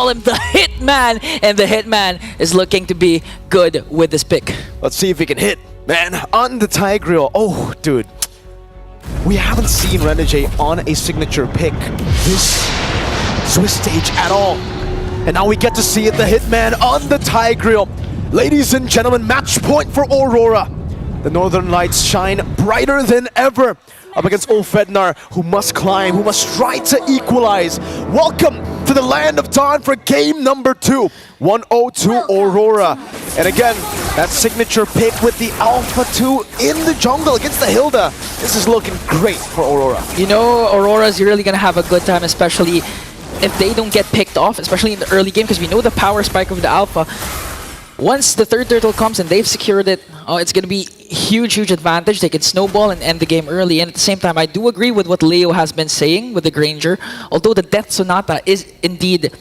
call him the Hitman, and the Hitman is looking to be good with this pick. Let's see if he can hit, man, on the Tigreal. Oh, dude. We haven't seen Renegade on a signature pick this Swiss stage at all. And now we get to see it, the Hitman on the Tigreal. Ladies and gentlemen, match point for Aurora. The Northern Lights shine brighter than ever up against Ulfhednar, who must climb, who must try to equalize. Welcome to the Land of Dawn for game number 2. 1-0 to Aurora. And again, that signature pick with the Alpha 2 in the jungle against the Hilda. This is looking great for Aurora. You know, Aurora's really going to have a good time, especially if they don't get picked off, especially in the early game, because we know the power spike of the Alpha. Once the third turtle comes and they've secured it, oh, it's going to be huge advantage. They can snowball and end the game early. And at the same time, I do agree with what Leo has been saying with the Granger. Although the Death Sonata is indeed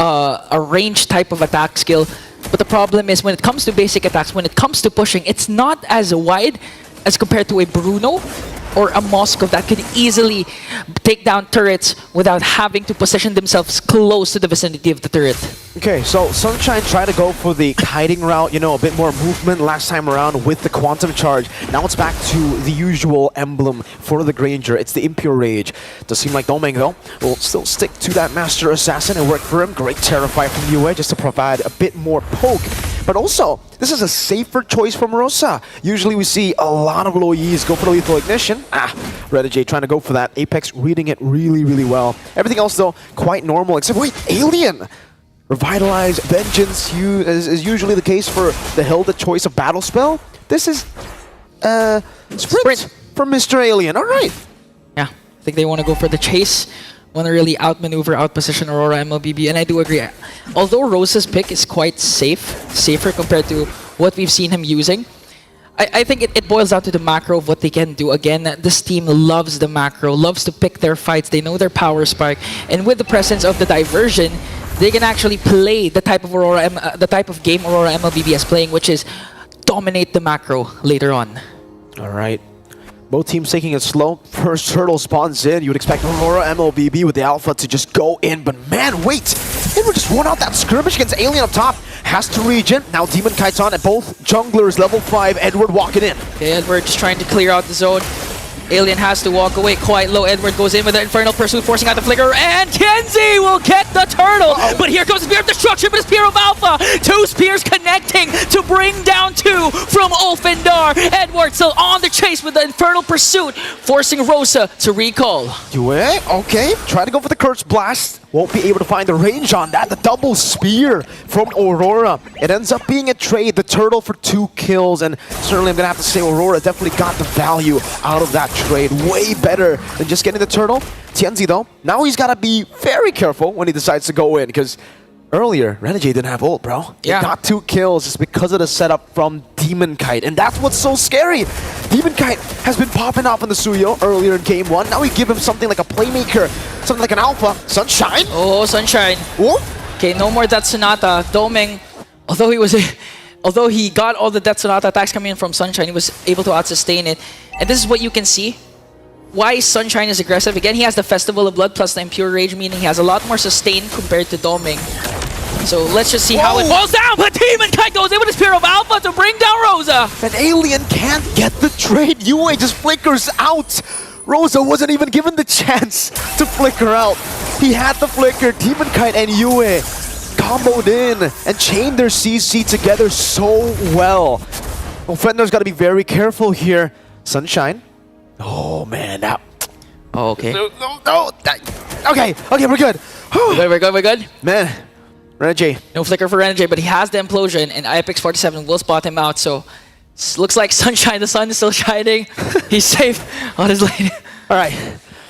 a range type of attack skill. But the problem is when it comes to basic attacks, when it comes to pushing, it's not as wide as compared to a Bruno or a Moskov that could easily take down turrets without having to position themselves close to the vicinity of the turret. Okay, so Sunshine tried to go for the kiting route, you know, a bit more movement last time around with the Quantum Charge. Now it's back to the usual emblem for the Granger. It's the Impure Rage. Does seem like Domeng, though, will still stick to that Master Assassin and work for him. Great Terrify from UA just to provide a bit more poke. But also, this is a safer choice from Rosa. Usually we see a lot of low Yis go for the Lethal Ignition. Renegade trying to go for that. Apex reading it really well. Everything else, though, quite normal. Except, wait, Alien! Revitalize, Vengeance is usually the case for the Hilda choice of battle spell. This is Sprint from Mr. Alien. All right. Yeah, I think they want to go for the chase. Want to really outmaneuver, outposition Aurora Mlbb, and I do agree. Although Rosa's pick is quite safer compared to what we've seen him using, I think it boils down to the macro of what they can do. Again, this team loves the macro, loves to pick their fights. They know their power spike, and with the presence of the diversion, they can actually play the type of game Aurora Mlbb is playing, which is dominate the macro later on. All right. Both teams taking it slow. First turtle spawns in. You would expect Aurora Mlbb with the Alpha to just go in, but man, wait! They were just won out that skirmish against Alien up top. Has to regen. Now Demon Kite's on at both junglers, level 5. Edward walking in. Okay, Edward just trying to clear out the zone. Alien has to walk away quite low. Edward goes in with the Infernal Pursuit, forcing out the Flicker, and Kenzie will get the turtle! But here comes the Spear of Destruction, but a Spear of Alpha! 2 spears connecting to bring down 2 from Ulfhednar. Edward still on the chase with the Infernal Pursuit, forcing Rosa to recall. UA, okay. Try to go for the Curse Blast. Won't be able to find the range on that. The double spear from Aurora. It ends up being a trade. The turtle for 2 kills. And certainly I'm going to have to say Aurora definitely got the value out of that trade. Way better than just getting the turtle. Tianzi, though, now he's got to be very careful when he decides to go in. Because earlier, Renegade didn't have ult, bro. Yeah. He got 2 kills just because of the setup from Demon Kite. And that's what's so scary. Demon Kite has been popping off in the Suyo earlier in game 1. Now we give him something like a playmaker, something like an Alpha. Sunshine. Oh, Sunshine. Ooh. Okay, no more Death Sonata. Domeng, although he got all the Death Sonata attacks coming in from Sunshine, he was able to out-sustain it. And this is what you can see. Why Sunshine is aggressive. Again, he has the Festival of Blood plus the Impure Rage, meaning he has a lot more sustain compared to Domeng. So let's just see how it falls down. But Demon Kite goes in with a Spear of Alpha to bring down Rosa. An Alien can't get the trade. UA just flickers out. Rosa wasn't even given the chance to flicker out. He had the flicker. Demon Kite and UA comboed in and chained their CC together so well. Ulfhednar's got to be very careful here. Sunshine. Oh, man. Now. Oh, okay. No. Okay, we're good. We're good. Man. Renegade. No flicker for Renegade, but he has the implosion, and Apex 47 will spot him out. So looks like Sunshine, the sun is still shining. He's safe on his lane. All right,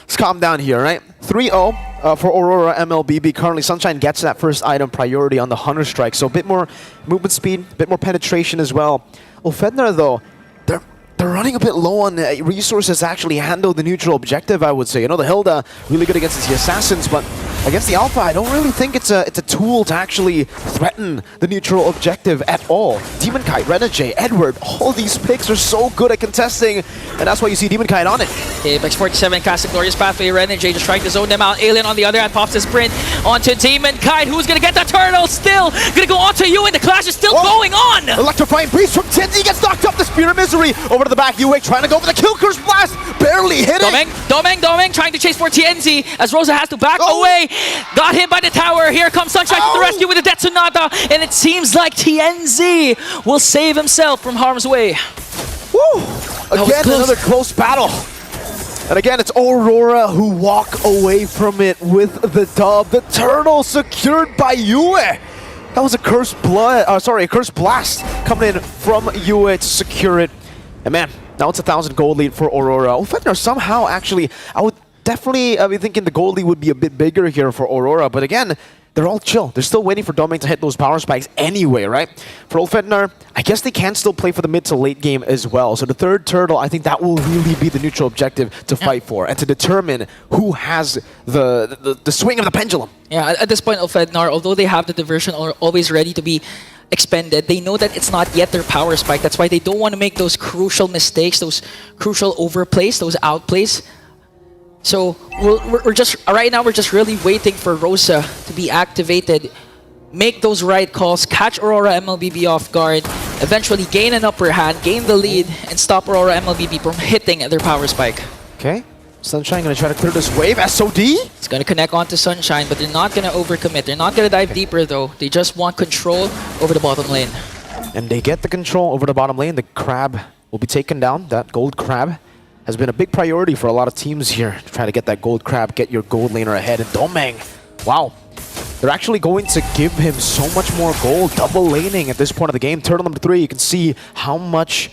let's calm down here, right? 3-0 for Aurora Mlbb. Currently, Sunshine gets that first item priority on the Hunter Strike, so a bit more movement speed, a bit more penetration as well. Ulfhednar, though, they're running a bit low on resources to actually handle the neutral objective, I would say. You know, the Hilda, really good against the Assassins, but against the Alpha, I don't really think it's a tool to actually threaten the neutral objective at all. Demon Kite, Renegade, Edward, all these picks are so good at contesting, and that's why you see Demon Kite on it. Apex 47 casting Glorious Pathway. Renegade just trying to zone them out. Alien on the other hand pops his sprint onto Demon Kite. Who's gonna get the turtle? Still gonna go onto you, and the clash is still going on! Electrifying Breeze from TNZ gets knocked up. The Spear of Misery over to the back. Yue trying to go for the Kill Curse Blast, barely hitting. Doming trying to chase for TNZ as Rosa has to back away. Got hit by the tower. Here comes Sunshine to the rescue with the Death Sonata, and it seems like TNZ will save himself from harm's way. Woo! Again, another close battle. And again, it's Aurora who walk away from it with the dub. The turtle secured by Yue. That was a cursed a cursed blast coming in from Yue to secure it. And man, now it's a 1,000 gold lead for Aurora. Ulfhednar somehow actually, I would definitely be thinking the gold lead would be a bit bigger here for Aurora. But again, they're all chill. They're still waiting for Domain to hit those power spikes anyway, right? For Ulfhednar, I guess they can still play for the mid to late game as well. So the third turtle, I think that will really be the neutral objective to fight for and to determine who has the swing of the pendulum. Yeah, at this point, Ulfhednar, although they have the diversion always ready to be expended, they know that it's not yet their power spike. That's why they don't want to make those crucial mistakes, those crucial overplays, those outplays. So we're just right now we're just really waiting for Rosa to be activated, make those right calls, catch Aurora Mlbb off guard, eventually gain an upper hand, gain the lead, and stop Aurora Mlbb from hitting their power spike. Okay, Sunshine gonna try to clear this wave. SOD? It's gonna connect onto Sunshine, but they're not gonna overcommit. They're not gonna dive deeper though. They just want control over the bottom lane. And they get the control over the bottom lane. The crab will be taken down. That gold crab has been a big priority for a lot of teams here to try to get that gold crab, get your gold laner ahead. And Domeng, wow, they're actually going to give him so much more gold, double laning at this point of the game. Turtle number 3, you can see how much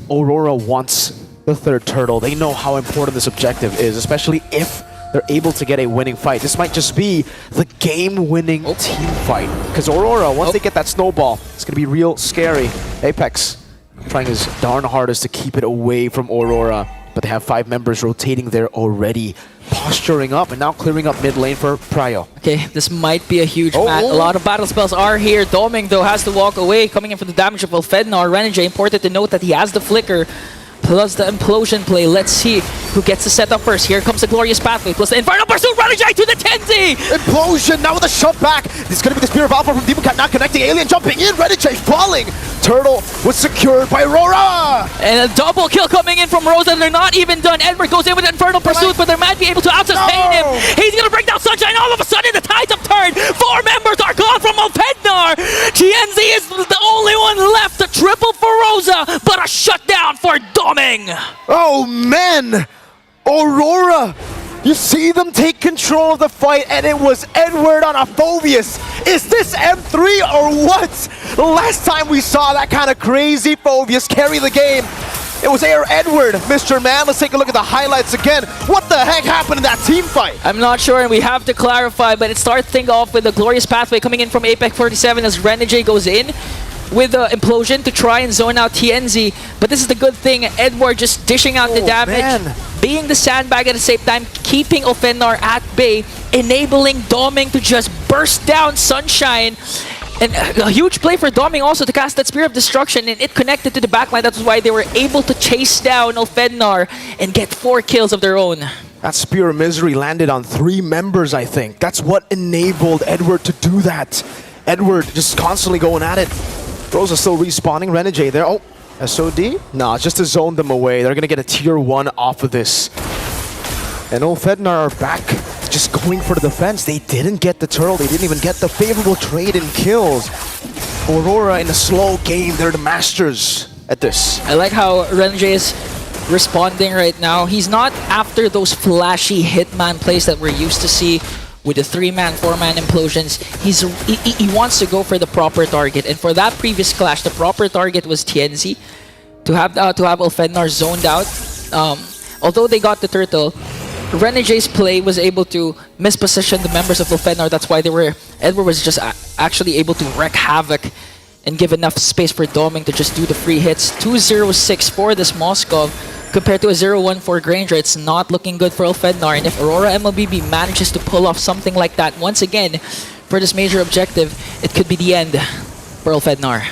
Aurora wants the third turtle. They know how important this objective is, especially if they're able to get a winning fight. This might just be the game-winning team fight. Because Aurora, once they get that snowball, it's going to be real scary. Apex trying his darn hardest to keep it away from Aurora, but they have 5 members rotating there already, posturing up and now clearing up mid lane for Pryo. Okay, this might be a huge match. A lot of battle spells are here. Doming though has to walk away, coming in for the damage of Ulfhednar. Renegade, important to note that he has the flicker plus the implosion play. Let's see who gets the setup first. Here comes the Glorious Pathway plus the Infernal Pursuit. Renegade to the 10Z! Implosion now with a shot back. This is going to be the Spear of Alpha from Demon Cat, not connecting. Alien jumping in. Renegade falling. Turtle was secured by Aurora. And a double kill coming in from Rosa, and they're not even done. Edward goes in with Infernal Pursuit, but they might be able to out-sustain him. He's going to bring down Sunshine. All of a sudden, the tides have turned. 4 members are gone from Ulfhednar. TNZ is the only one left. A triple for Rosa, but a shutdown for Doming. Oh, man. Aurora. You see them take control of the fight, and it was Edward on a Phoveus. Is this M3 or what? Last time we saw that kind of crazy Phoveus carry the game, it was Air Edward, Mr. Man. Let's take a look at the highlights again. What the heck happened in that team fight? I'm not sure, and we have to clarify, but it starts things off with the Glorious Pathway coming in from Apex 47 as Renegade goes in with the implosion to try and zone out TNZ. But this is the good thing, Edward just dishing out the damage, being the sandbag at the same time, keeping Ulfhednar at bay, enabling Doming to just burst down Sunshine. And a huge play for Doming also to cast that Spear of Destruction, and it connected to the backline. That's why they were able to chase down Ulfhednar and get 4 kills of their own. That Spear of Misery landed on 3 members, I think. That's what enabled Edward to do that. Edward just constantly going at it. Rosa still respawning. Renegade there. Oh, SOD? No, it's just to zone them away. They're going to get a tier 1 off of this. And Ulfhednar are back, just going for the defense. They didn't get the turtle. They didn't even get the favorable trade in kills. Aurora in a slow game. They're the masters at this. I like how Renegade is responding right now. He's not after those flashy hitman plays that we're used to see with the 3-man, 4-man implosions. He wants to go for the proper target, and for that previous clash, the proper target was TNZ. To have Ulfhednar zoned out, although they got the turtle, Renegade's play was able to misposition the members of Ulfhednar. That's why Edward was just actually able to wreak havoc and give enough space for Doming to just do the free hits. 2-0-6 for this Moskov compared to a 0-1 for Granger. It's not looking good for Ulfhednar, and if Aurora Mlbb manages to pull off something like that once again for this major objective, it could be the end for Ulfhednar.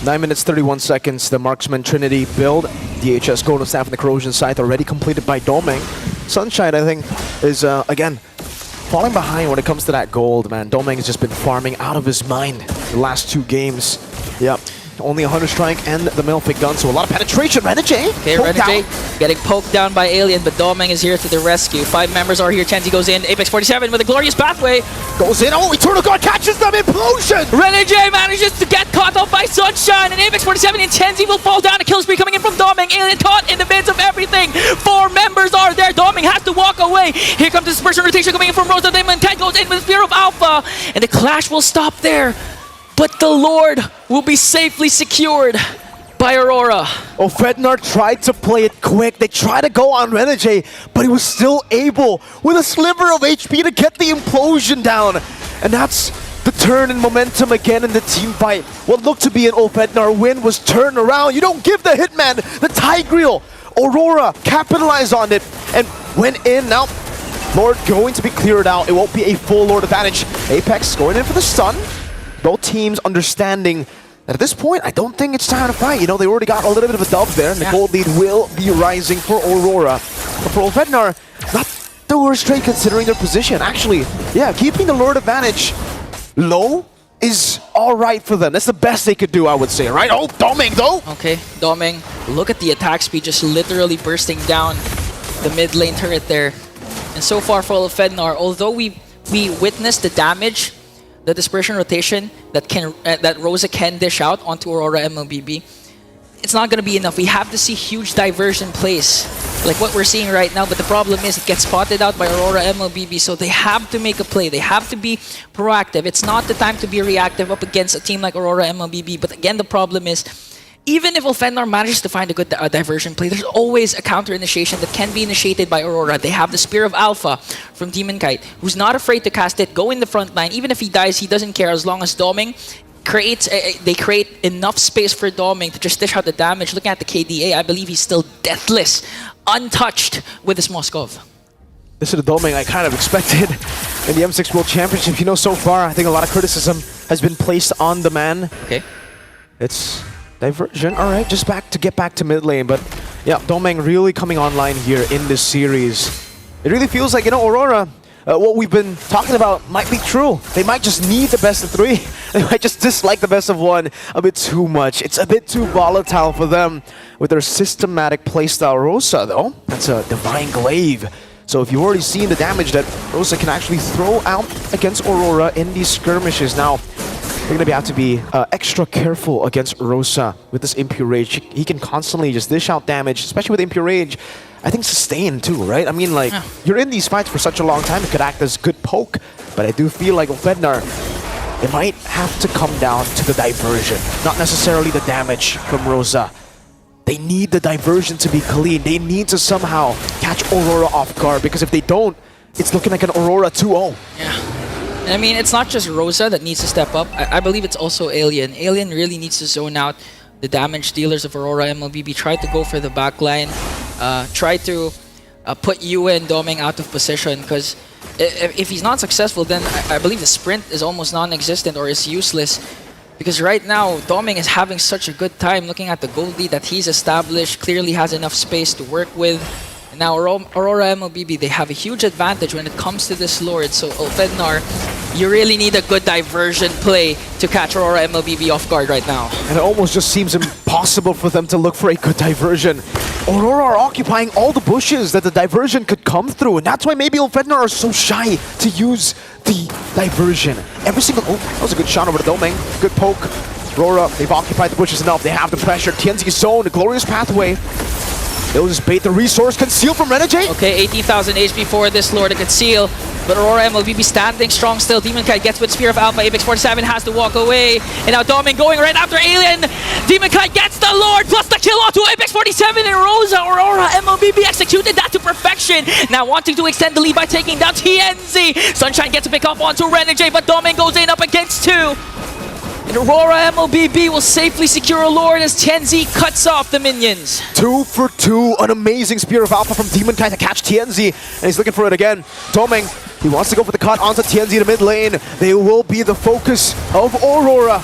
9 minutes, 31 seconds. The Marksman Trinity build. DHS going to staff on the Corrosion site, already completed by Doming. Sunshine, I think, is, again, falling behind when it comes to that gold, man. Doming has just been farming out of his mind the last 2 games. Yep. Only a Hunter Strike and the Mlbb gun, so a lot of penetration. Renegade! Okay, Renegade getting poked down by Alien, but Doming is here to the rescue. 5 members are here. Chenzi goes in. Apex 47 with a glorious pathway. Goes in. Oh, Eternal God catches them! Implosion! Renegade manages to get caught off by Sunshine, and Apex 47 and Chenzi will fall down. A kill spree coming in from Doming. Alien caught in the midst of everything. 4 members are there. Doming has to walk away. Here comes the dispersion rotation coming in from Rosa. Demon 10 goes in with Spear of Alpha, and the clash will stop there. But the Lord will be safely secured by Aurora. Ulfhednar tried to play it quick. They tried to go on Renegade, but he was still able, with a sliver of HP, to get the implosion down. And that's the turn in momentum again in the team fight. What looked to be an Ulfhednar win was turned around. You don't give the Hitman the Tigreal. Aurora capitalized on it and went in. Now, Lord going to be cleared out. It won't be a full Lord advantage. Apex going in for the stun. Both teams understanding that at this point, I don't think it's time to fight. You know, they already got a little bit of a dub there, and the gold lead will be rising for Aurora. But for Ulfhednar, not the worst trade considering their position. Actually, yeah, keeping the Lord advantage low is all right for them. That's the best they could do, I would say, right? Oh, Doming, though! Okay, Doming, look at the attack speed just literally bursting down the mid lane turret there. And so far for Ulfhednar, although we witnessed the damage, the dispersion rotation that Rosa can dish out onto Aurora Mlbb, it's not going to be enough. We have to see huge diversion plays like what we're seeing right now, but the problem is it gets spotted out by Aurora Mlbb, so they have to make a play. They have to be proactive. It's not the time to be reactive up against a team like Aurora Mlbb, but again, the problem is even if Ulfhednar manages to find a good diversion play, there's always a counter-initiation that can be initiated by Aurora. They have the Spear of Alpha from Demon Kite, who's not afraid to cast it, go in the front line. Even if he dies, he doesn't care as long as Doming creates, they create enough space for Doming to just dish out the damage. Looking at the KDA, I believe he's still deathless, untouched with this Moskov. This is the Doming I kind of expected in the M6 World Championship. You know, so far, I think a lot of criticism has been placed on the man. Okay. It's diversion. All right, just get back to mid lane. But yeah, Doming really coming online here in this series. It really feels like, you know, Aurora, what we've been talking about might be true. They might just need the best of 3. They might just dislike the best of 1 a bit too much. It's a bit too volatile for them with their systematic playstyle. Rosa, though, that's a Divine Glaive. So if you've already seen the damage that Rosa can actually throw out against Aurora in these skirmishes, now they're going to have to be extra careful against Rosa with this Impure Rage. He can constantly just dish out damage, especially with Impure Rage. I think sustain too, right? I mean, like, you're in these fights for such a long time, it could act as good poke. But I do feel like Ulfhednar, it might have to come down to the diversion, not necessarily the damage from Rosa. They need the diversion to be clean. They need to somehow catch Aurora off guard, because if they don't, it's looking like an Aurora 2-0. Yeah. And I mean, it's not just Rosa that needs to step up. I believe it's also Alien. Alien really needs to zone out the damage dealers of Aurora Mlbb. Try to go for the backline. Try to put Yue and Doming out of position, because if he's not successful, then I believe the sprint is almost non-existent or is useless. Because right now, Doming is having such a good time looking at the gold lead that he's established, clearly has enough space to work with. And now Aurora Mlbb, they have a huge advantage when it comes to this Lord. So Ulfhednar, you really need a good diversion play to catch Aurora Mlbb off guard right now. And it almost just seems impossible for them to look for a good diversion. Aurora are occupying all the bushes that the diversion could come through, and that's why maybe Ulfhednar are so shy to use the diversion. Every single... Oh, that was a good shot over to Doming. Good poke. Aurora, they've occupied the bushes enough. They have the pressure. TNZ zone, the glorious pathway. They'll just bait the resource. Conceal from Renegade. Okay, 18,000 HP for this Lord to conceal. But Aurora Mlbb standing strong still. Demon Kite gets with Spear of Alpha. Apex 47 has to walk away. And now Doming going right after Alien. Demon Kite gets the Lord plus the kill onto Apex 47 and Rosa. Aurora Mlbb executed that to perfection. Now wanting to extend the lead by taking down TNZ. Sunshine gets to pick up onto Renegade, but Doming goes in up against 2. And Aurora Mlbb will safely secure Aurora as TNZ cuts off the minions. 2 for 2, an amazing Spear of Alpha from Demon Kai to catch TNZ, and he's looking for it again. Doming, he wants to go for the cut onto TNZ to mid lane. They will be the focus of Aurora.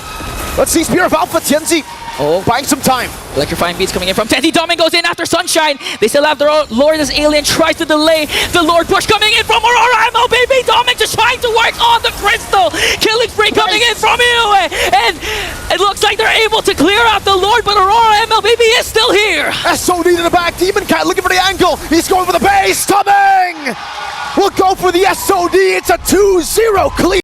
Let's see Spear of Alpha, TNZ. Oh, buying some time. Electrifying beats coming in from TNZ. Doming goes in after Sunshine. They still have their own Lord as Alien tries to delay the Lord push coming in from Aurora Mlbb. Doming just trying to work on the crystal. Killing spree coming in from Inoue. And it looks like they're able to clear out the Lord, but Aurora Mlbb is still here. SOD to the back. Demon Cat looking for the angle. He's going for the base. Doming will go for the SOD. It's a 2-0 clear.